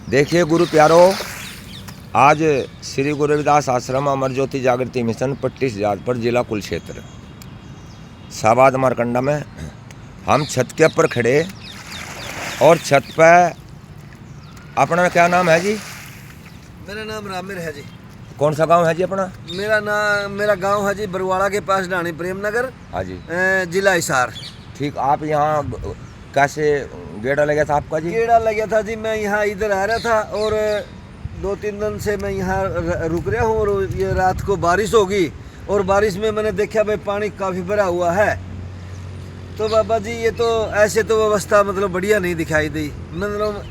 देखिए गुरु प्यारो, आज श्री गुरु रविदास आश्रम अमर ज्योति जागृति मिशन पट्टी जाजपुर जिला कुलक्षेत्र साबाद मारकंडा में हम छत के ऊपर खड़े और छत पे अपना क्या नाम है जी? मेरा नाम रामिर है जी। कौन सा गांव है जी अपना? मेरा गांव है जी बरवाड़ा के पास डाणी प्रेम नगर। हाँ जी, जिला हिसार। ठीक। आप यहाँ कैसे गेड़ा लगा था आपका जी? गेड़ा लगा था जी, मैं यहाँ इधर आ रहा था और 2-3 दिन से मैं यहाँ रुक रहा हूँ और ये रात को बारिश होगी और बारिश में मैंने देखा भाई पानी काफ़ी भरा हुआ है। तो बाबा जी ये तो ऐसे तो व्यवस्था मतलब बढ़िया नहीं दिखाई दी। मतलब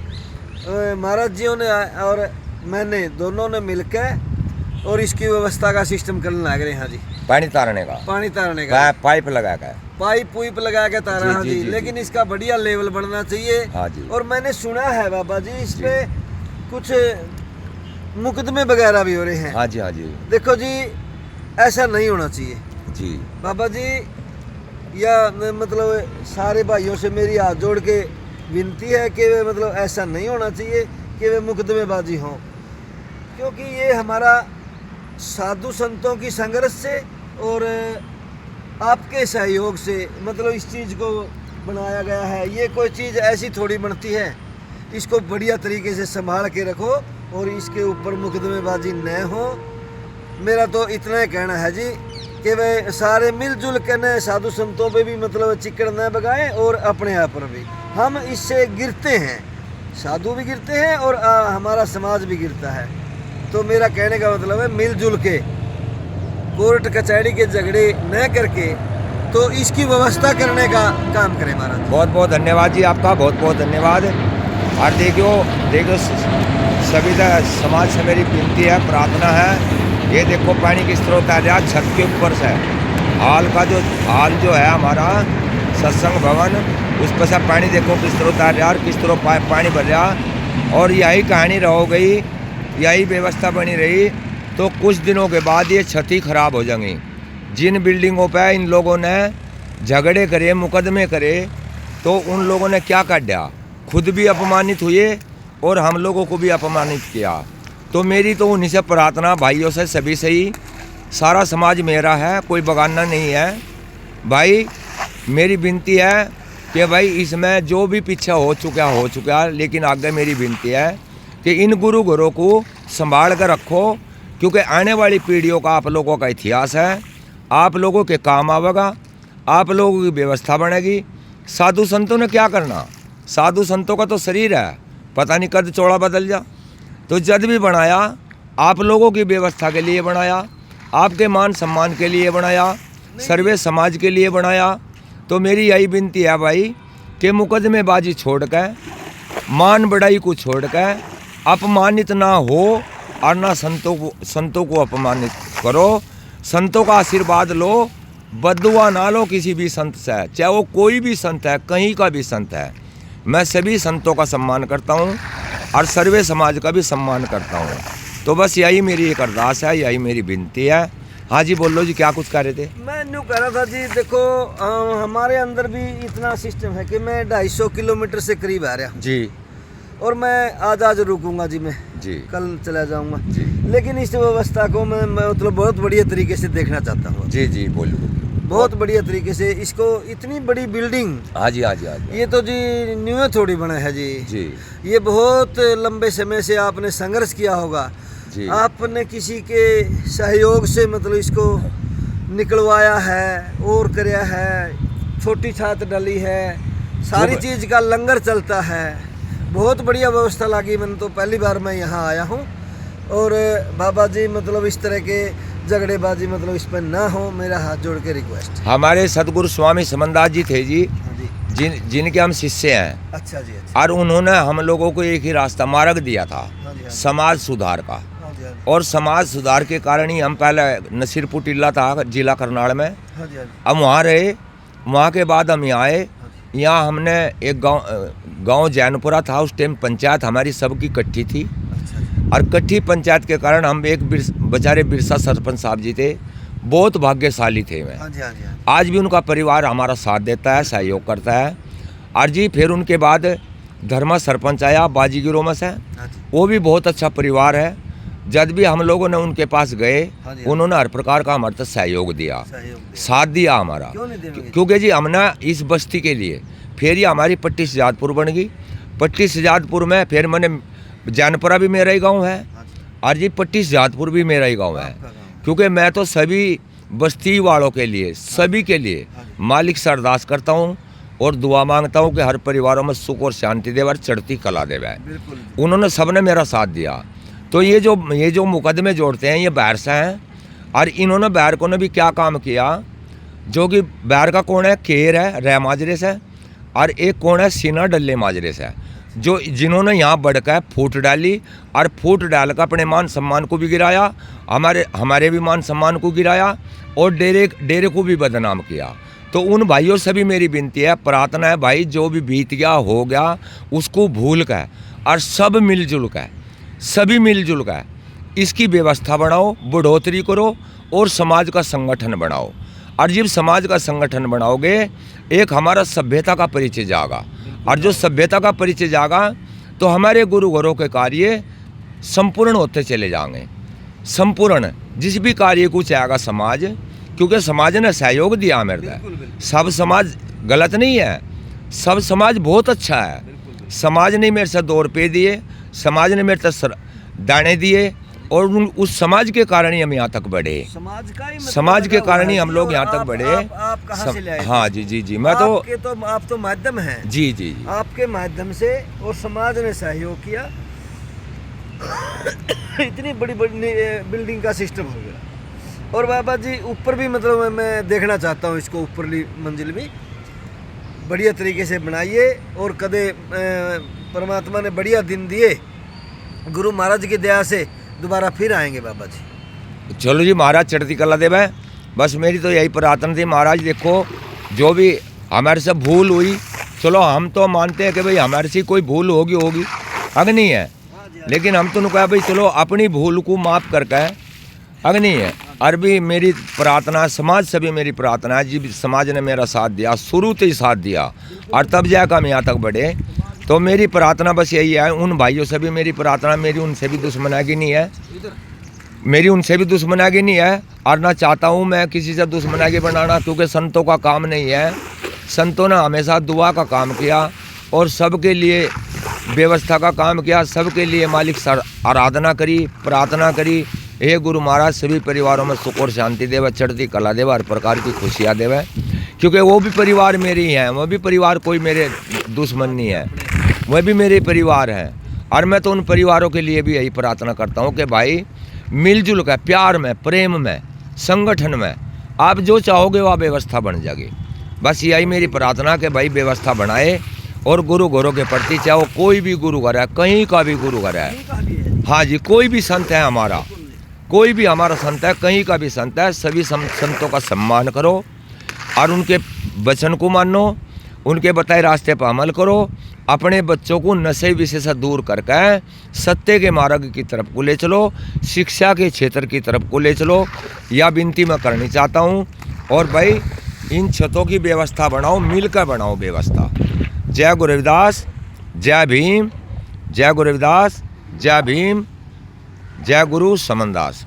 महाराज जियों ने और मैंने दोनों ने मिलकर और इसकी व्यवस्था का सिस्टम करने लग रहे हैं जी। पानी तारने का पाइप लगा कर पाइप लगा के तारा। हाँ जी, लेकिन इसका बढ़िया लेवल बढ़ना चाहिए। हाँ जी। और मैंने सुना है बाबा जी इस पे कुछ मुकदमे वगैरह भी हो रहे हैं। हाँ जी, हाँ जी। देखो जी ऐसा नहीं होना चाहिए जी बाबा जी, या मतलब सारे भाइयों से मेरी हाथ जोड़ के विनती है कि वे मतलब ऐसा नहीं होना चाहिए कि वे मुकदमेबाजी हों, क्योंकि ये हमारा साधु संतों की संघर्ष से और आपके सहयोग से मतलब इस चीज़ को बनाया गया है। ये कोई चीज़ ऐसी थोड़ी बनती है, इसको बढ़िया तरीके से संभाल के रखो और इसके ऊपर मुकदमेबाजी न हो। मेरा तो इतना ही कहना है जी कि वे सारे मिलजुल के न साधु संतों पे भी मतलब चिकड़ न बगाएं और अपने आप पर भी। हम इससे गिरते हैं, साधु भी गिरते हैं और हमारा समाज भी गिरता है। तो मेरा कहने का मतलब है मिलजुल के कोर्ट कचहरी के झगड़े न करके तो इसकी व्यवस्था करने का काम करें महाराज। बहुत बहुत धन्यवाद जी आपका, बहुत बहुत धन्यवाद। और देखो सभी समाज से मेरी विनती है, प्रार्थना है। ये देखो पानी किस तरह उतर रहा छत के ऊपर से। हाल जो है हमारा सत्संग भवन, उस पर से पानी देखो किस तरह उतर रहा और किस तरह पानी भर रहा। और यही कहानी रह गई, यही व्यवस्था बनी रही तो कुछ दिनों के बाद ये छत खराब हो जाएंगी। जिन बिल्डिंगों पे इन लोगों ने झगड़े करे, मुकदमे करे, तो उन लोगों ने क्या कर दिया, खुद भी अपमानित हुए और हम लोगों को भी अपमानित किया। तो मेरी तो उन्हीं से प्रार्थना, भाइयों से, सभी से ही, सारा समाज मेरा है, कोई बगाना नहीं है भाई। मेरी विनती है कि भाई इसमें जो भी पीछे हो चुका, लेकिन आगे मेरी विनती है कि इन गुरु घरों को संभाल कर रखो, क्योंकि आने वाली पीढ़ियों का आप लोगों का इतिहास है, आप लोगों के काम आवेगा, आप लोगों की व्यवस्था बनेगी। साधु संतों ने क्या करना? साधु संतों का तो शरीर है, पता नहीं कद चौड़ा बदल जा। तो जब भी बनाया आप लोगों की व्यवस्था के लिए बनाया, आपके मान सम्मान के लिए बनाया, सर्वे समाज के लिए बनाया। तो मेरी यही विनती है भाई कि मुकदमेबाजी छोड़ कर, मान बढ़ाई को छोड़ कर अपमानित ना हो और ना संतों को अपमानित करो। संतों का आशीर्वाद लो, बददुआ ना लो किसी भी संत से, चाहे वो कोई भी संत है, कहीं का भी संत है। मैं सभी संतों का सम्मान करता हूँ और सर्वे समाज का भी सम्मान करता हूँ। तो बस यही मेरी एक अरदास है, यही मेरी विनती है। हाँ जी बोलो जी, क्या कुछ कह रहे थे? मैं यूँ कह रहा था जी, देखो हमारे अंदर भी इतना सिस्टम है कि मैं 250 किलोमीटर से करीब आ रहा हूँ जी, और मैं आज रुकूंगा जी, मैं जी कल चला जाऊंगा जी। लेकिन इस व्यवस्था को मैं मतलब बहुत बढ़िया तरीके से देखना चाहता हूँ जी जी बोलो। बहुत बढ़िया तरीके से इसको, इतनी बड़ी बिल्डिंग। हाँ जी, हाँ जी, हाँ जी। ये तो जी न्यू थोड़ी बना है जी, ये बहुत लंबे समय से आपने संघर्ष किया होगा जी। आपने किसी के सहयोग से मतलब इसको निकलवाया है और कराया है, छोटी छात डाली है, सारी चीज़ का लंगर चलता है, बहुत बढ़िया व्यवस्था लगी। मैंने तो पहली बार मैं यहाँ आया हूँ। और बाबा जी मतलब इस तरह के झगड़ेबाजी मतलब इस पर ना हो, मेरा हाथ जोड़ के रिक्वेस्ट। हमारे सदगुरु स्वामी समनदास जी थे जी, जिनके हम शिष्य हैं। अच्छा जी, अच्छा। और उन्होंने हम लोगों को एक ही रास्ता मार्ग दिया था, समाज सुधार का। और समाज सुधार के कारण ही हम पहले नसीरपुर टिल्ला था जिला करनाल में, हम वहाँ रहे। वहाँ के बाद हम यहाँ आए। यहाँ हमने एक गांव जैनपुरा था, उस टाइम पंचायत हमारी सबकी इकट्ठी थी। और इकट्ठी पंचायत के कारण हम एक बेचारे बिरसा सरपंच साहब जी थे, बहुत भाग्यशाली थे मैं। आज भी उनका परिवार हमारा साथ देता है, सहयोग करता है। और जी फिर उनके बाद धर्मा सरपंच आया बाजीगिरों में से, हाँ जी। वो भी बहुत अच्छा परिवार है। जब भी हम लोगों ने उनके पास गए, हाँ जी। उन्होंने हर प्रकार का हमारे तक सहयोग दिया, सहयोग दिया। साथ दिया हमारा। क्यों नहीं देंगे? क्योंकि जी हमने इस बस्ती के लिए, फिर ये हमारी पट्टी सजादपुर बन गई। पट्टी सजादपुर में फिर मैंने जैनपुरा भी मेरा ही गाँव है, हाँ जी। और जी पट्टी सजादपुर भी मेरा ही गाँव है। आपका गाँव। क्योंकि मैं तो सभी बस्ती वालों के लिए, सभी के लिए मालिक से अरदास करता हूँ और दुआ मांगता हूँ कि हर परिवारों में सुख और शांति देवे और चढ़ती कला देवे। बिल्कुल। उन्होंने सबने मेरा साथ दिया। तो ये जो मुकदमे जोड़ते हैं ये बैर से हैं, और इन्होंने बैर को ने भी क्या काम किया, जो कि बैर का कौन है, केर है रै माजरे से, और एक कौन है सीना डल्ले माजरे से, जो जिन्होंने यहाँ बढ़कर फूट डाली और फूट डाल कर अपने मान सम्मान को भी गिराया, हमारे भी मान सम्मान को गिराया और डेरे को भी बदनाम किया। तो उन भाइयों से भी मेरी विनती है, प्रार्थना है भाई, जो भी बीत गया हो गया उसको भूल कर और सभी मिलजुल कर इसकी व्यवस्था बनाओ, बढ़ोतरी करो और समाज का संगठन बनाओ। और जब समाज का संगठन बनाओगे, एक हमारा सभ्यता का परिचय जागा, और जो सभ्यता का परिचय जागा तो हमारे गुरु घरों के कार्य संपूर्ण होते चले जाएंगे। संपूर्ण जिस भी कार्य को चाहेगा समाज, क्योंकि समाज ने सहयोग दिया मेरे को। सब समाज गलत नहीं है, सब समाज बहुत अच्छा है। समाज ने मेरे से 2 रुपये दिए, समाज ने मेरे से दाने दिए, और उस समाज के कारण ही हम यहाँ तक बढ़े। समाज का ही मतलब समाज के कारण ही है हम जी। लोग और यहाँ तक बढ़े। आप कहाँ से ले आए? हाँ जी, मैं तो आप तो माध्यम हैं। जी आपके माध्यम से और समाज ने सहयोग किया, इतनी बड़ी बिल्डिंग का सिस्टम हो गया। और बाबा जी ऊपर भी मतलब मैं देखना चाहता हूँ इसको, ऊपरली मंजिल भी बढ़िया तरीके से बनाइए। और कदे परमात्मा ने बढ़िया दिन दिए, गुरु महाराज की दया से दोबारा फिर आएंगे बाबा जी। चलो जी, महाराज चढ़ती कला देवे। बस मेरी तो यही प्रार्थना थी, महाराज देखो जो भी हमारे से भूल हुई, चलो हम तो मानते हैं कि भाई हमारे से कोई भूल होगी अग्नि है, लेकिन हम तो कहा भाई चलो अपनी भूल को माफ़ करके अग्नि है। और भी मेरी प्रार्थना, समाज से भी मेरी प्रार्थना है जी, समाज ने मेरा साथ दिया, शुरू से ही साथ दिया, और तब जाकर हम यहाँ तक बढ़े। तो मेरी प्रार्थना बस यही है, उन भाइयों से भी मेरी प्रार्थना, मेरी उनसे भी दुश्मनागी नहीं है, और ना चाहता हूँ मैं किसी से दुश्मनागी बनाना, क्योंकि संतों का काम नहीं है। संतों ने हमेशा दुआ का काम किया और सबके लिए व्यवस्था का काम किया, सबके लिए मालिक से आराधना करी, प्रार्थना करी, हे गुरु महाराज सभी परिवारों में सुख और शांति देवे, चढ़ती कला देवे, हर प्रकार की खुशियाँ देवे। क्योंकि वो भी परिवार मेरे ही हैं, वो भी परिवार कोई मेरे दुश्मन नहीं है, वह भी मेरे परिवार हैं। और मैं तो उन परिवारों के लिए भी यही प्रार्थना करता हूँ कि भाई मिलजुल कर, प्यार में, प्रेम में, संगठन में आप जो चाहोगे वह व्यवस्था बन जाएगी। बस यही मेरी प्रार्थना कि भाई व्यवस्था बनाए, और गुरु घरों के प्रति, चाहे वो कोई भी गुरु घर है, कहीं का भी गुरु घर है, हाँ जी, कोई भी संत है हमारा, कोई भी हमारा संत है, कहीं का भी संत है, सभी संतों का सम्मान करो और उनके वचन को मानो, उनके बताए रास्ते पर अमल करो। अपने बच्चों को नशे विषय से दूर करके सत्य के मार्ग की तरफ को ले चलो, शिक्षा के क्षेत्र की तरफ को ले चलो, यह विनती मैं करनी चाहता हूँ। और भाई इन छतों की व्यवस्था बनाओ, मिलकर बनाओ व्यवस्था। जय गुरु रविदास, जय भीम, जय गुरु रविदास, जय भीम, जय गुरु समनदास।